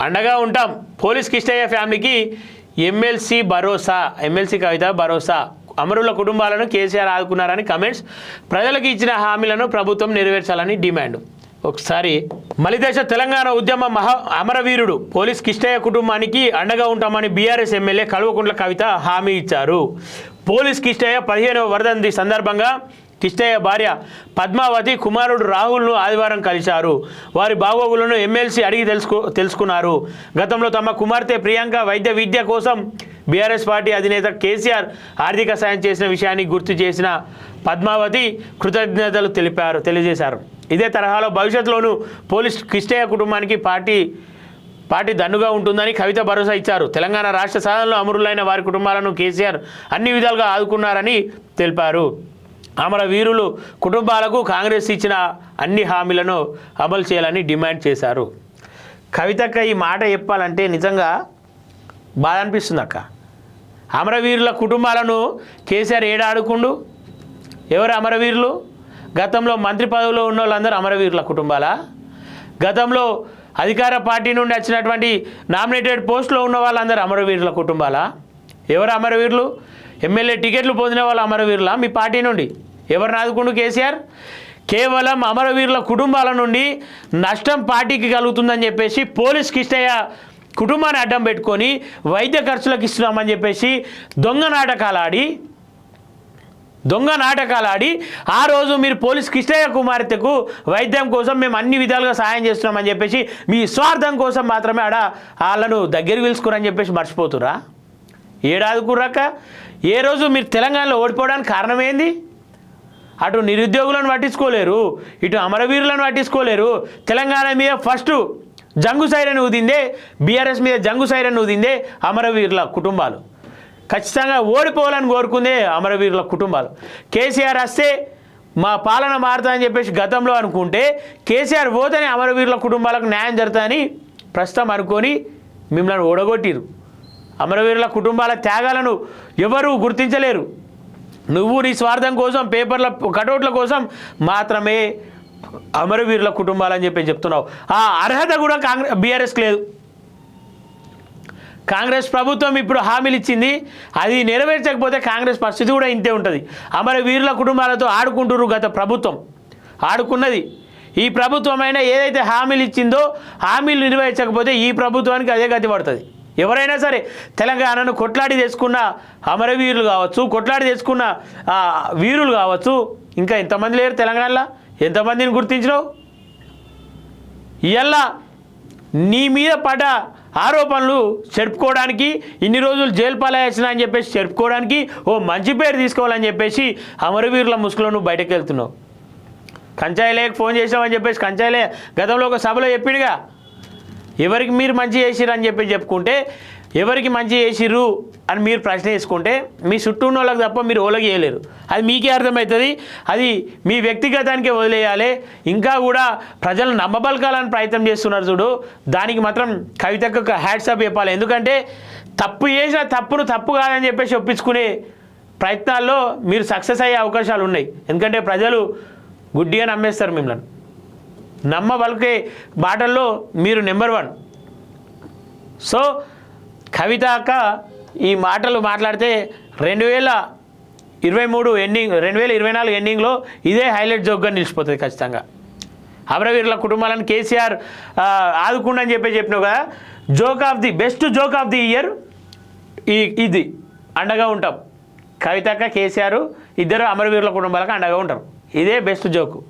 అండగా ఉంటాం. పోలీస్ కిష్టయ్య ఫ్యామిలీకి ఎమ్మెల్సీ భరోసా, ఎమ్మెల్సీ కవిత భరోసా. అమరుల కుటుంబాలను కేసీఆర్ ఆదుకున్నారని కమెంట్స్. ప్రజలకు ఇచ్చిన హామీలను ప్రభుత్వం నెరవేర్చాలని డిమాండ్. ఒకసారి మలిదశ తెలంగాణ ఉద్యమ అమరవీరుడు పోలీస్ కిష్టయ్య కుటుంబానికి అండగా ఉంటామని బీఆర్ఎస్ ఎమ్మెల్యే కల్వకుంట్ల కవిత హామీ ఇచ్చారు. పోలీస్ కిష్టయ్య 15వ వర్ధంతి సందర్భంగా కిష్టయ్య భార్య పద్మావతి కుమారుడు రాహుల్ను ఆదివారం కలిశారు. వారి బాగోగులను ఎమ్మెల్సీ అడిగి తెలుసుకున్నారు. గతంలో తమ కుమార్తె ప్రియాంక వైద్య విద్య కోసం బీఆర్ఎస్ పార్టీ అధినేత కేసీఆర్ ఆర్థిక సాయం చేసిన విషయాన్ని గుర్తు చేసిన పద్మావతి కృతజ్ఞతలు తెలియజేశారు. ఇదే తరహాలో భవిష్యత్తులోనూ పోలీస్ కిష్టయ్య కుటుంబానికి పార్టీ దన్నుగా ఉంటుందని కవిత భరోసా ఇచ్చారు. తెలంగాణ రాష్ట్ర సాధనలో అమరులైన వారి కుటుంబాలను కేసీఆర్ అన్ని విధాలుగా ఆదుకున్నారని తెలిపారు. అమరవీరులు కుటుంబాలకు కాంగ్రెస్ ఇచ్చిన అన్ని హామీలను అమలు చేయాలని డిమాండ్ చేశారు. కవితక్క ఈ మాట చెప్పాలంటే నిజంగా బాధ అనిపిస్తుంది అక్క. అమరవీరుల కుటుంబాలను కేసీఆర్ ఏడాడుకుండు. ఎవరు అమరవీరులు? గతంలో మంత్రి పదవిలో ఉన్న వాళ్ళందరూ అమరవీరుల కుటుంబాలా? గతంలో అధికార పార్టీ నుండి వచ్చినటువంటి నామినేటెడ్ పోస్టులో ఉన్న వాళ్ళందరూ అమరవీరుల కుటుంబాలా? ఎవరు అమరవీరులు? ఎమ్మెల్యే టికెట్లు పొందిన వాళ్ళు అమరవీరులా? మీ పార్టీ నుండి ఎవరిని ఆదుకుండు కేసీఆర్? కేవలం అమరవీరుల కుటుంబాల నుండి నష్టం పార్టీకి కలుగుతుందని చెప్పేసి పోలీస్ కిష్టయ్య కుటుంబాన్ని అడ్డం పెట్టుకొని వైద్య ఖర్చులకు ఇస్తున్నామని చెప్పేసి దొంగ నాటకాలు ఆడి ఆ రోజు మీరు పోలీస్ కిష్టయ్య కుమార్తెకు వైద్యం కోసం మేము అన్ని విధాలుగా సహాయం చేస్తున్నామని చెప్పేసి మీ స్వార్థం కోసం మాత్రమే వాళ్ళను దగ్గరికి పిలుచుకురని చెప్పేసి మర్చిపోతురా? ఏడాదుకురాక ఏ రోజు మీరు తెలంగాణలో ఓడిపోవడానికి కారణం ఏంది? అటు నిరుద్యోగులను పట్టించుకోలేరు, ఇటు అమరవీరులను పట్టించుకోలేరు. తెలంగాణ మీద ఫస్ట్ జంగు సైరన్ ఊదిందే, బీఆర్ఎస్ మీద జంగు సైరన్ ఊదిందే అమరవీరుల కుటుంబాలు. ఖచ్చితంగా ఓడిపోవాలని కోరుకుందే అమరవీరుల కుటుంబాలు. కేసీఆర్ వస్తే మా పాలన మారుతుందని చెప్పేసి గతంలో అనుకుంటే కేసీఆర్ పోతేనే అమరవీరుల కుటుంబాలకు న్యాయం జరుగుతుందని ప్రస్తుతం అనుకొని మిమ్మల్ని ఓడగొట్టిరు. అమరవీరుల కుటుంబాల త్యాగాలను ఎవరూ గుర్తించలేరు. నువ్వు నీ స్వార్థం కోసం పేపర్ల కటౌట్ల కోసం మాత్రమే అమరవీరుల కుటుంబాలని చెప్పి చెప్తున్నావు. ఆ అర్హత కూడా బీఆర్ఎస్కి లేదు. కాంగ్రెస్ ప్రభుత్వం ఇప్పుడు హామీలు ఇచ్చింది, అది నెరవేర్చకపోతే కాంగ్రెస్ పరిస్థితి కూడా ఇంతే ఉంటుంది. అమరవీరుల కుటుంబాలతో ఆడుకుంటున్నారు గత ప్రభుత్వం, ఆడుకున్నది. ఈ ప్రభుత్వమైనా ఏదైతే హామీలు ఇచ్చిందో హామీలు నెరవేర్చకపోతే ఈ ప్రభుత్వానికి అదే గతి పడుతుంది. ఎవరైనా సరే తెలంగాణను కొట్లాడి తెచ్చుకున్న అమరవీరులు కావచ్చు, కొట్లాడి తెచ్చుకున్న వీరులు కావచ్చు, ఇంకా ఎంతమంది లేరు తెలంగాణలో? ఎంతమందిని గుర్తించినావు? ఇవాళ నీ మీద పడ్డ ఆరోపణలు చెప్పుకోవడానికి, ఇన్ని రోజులు జైలు పాలయ్యాల్సిన అని చెప్పేసి చెప్పుకోవడానికి, ఓ మంచి పేరు తీసుకోవాలని చెప్పేసి అమరవీరుల ముసుగులో నువ్వు బయటకు వెళ్తున్నావు. కంచాయిలేకి ఫోన్ చేసామని చెప్పేసి కంచాయిలే గతంలో ఒక సభలో చెప్పిండుగా, ఎవరికి మీరు మంచి చేసిర్రు అని చెప్పి చెప్పుకుంటే ఎవరికి మంచి చేసిర్రు అని మీరు ప్రశ్న వేసుకుంటే మీ చుట్టూ ఉన్న వాళ్ళకి తప్ప మీరు ఓలకి చేయలేరు. అది మీకే అర్థమవుతుంది. అది మీ వ్యక్తిగతానికే వదిలేయాలి. ఇంకా కూడా ప్రజలు నమ్మబలకాలని ప్రయత్నం చేస్తున్నారు చూడు, దానికి మాత్రం కవితకు ఒక హ్యాట్సాప్ చెప్పాలి. ఎందుకంటే తప్పు చేసిన తప్పును తప్పు కాదని చెప్పేసి ఒప్పించుకునే ప్రయత్నాల్లో మీరు సక్సెస్ అయ్యే అవకాశాలు ఉన్నాయి. ఎందుకంటే ప్రజలు గుడ్డిగా నమ్మేస్తారు మిమ్మల్ని. నమ్మబలికే బాటల్లో మీరు నెంబర్ 1. సో కవిత అక్క ఈ మాటలు మాట్లాడితే 2023 ఎండింగ్ 2024 ఎండింగ్లో ఇదే హైలైట్ జోక్గా నిలిచిపోతుంది ఖచ్చితంగా. అమరవీరుల కుటుంబాలను కేసీఆర్ ఆదుకుండని చెప్పినావు కదా, best joke of the year ఇది. అండగా ఉంటాం. కవిత అక్క కేసీఆర్ ఇద్దరు అమరవీరుల కుటుంబాలకు అండగా ఉంటారు. ఇదే బెస్ట్ జోకు.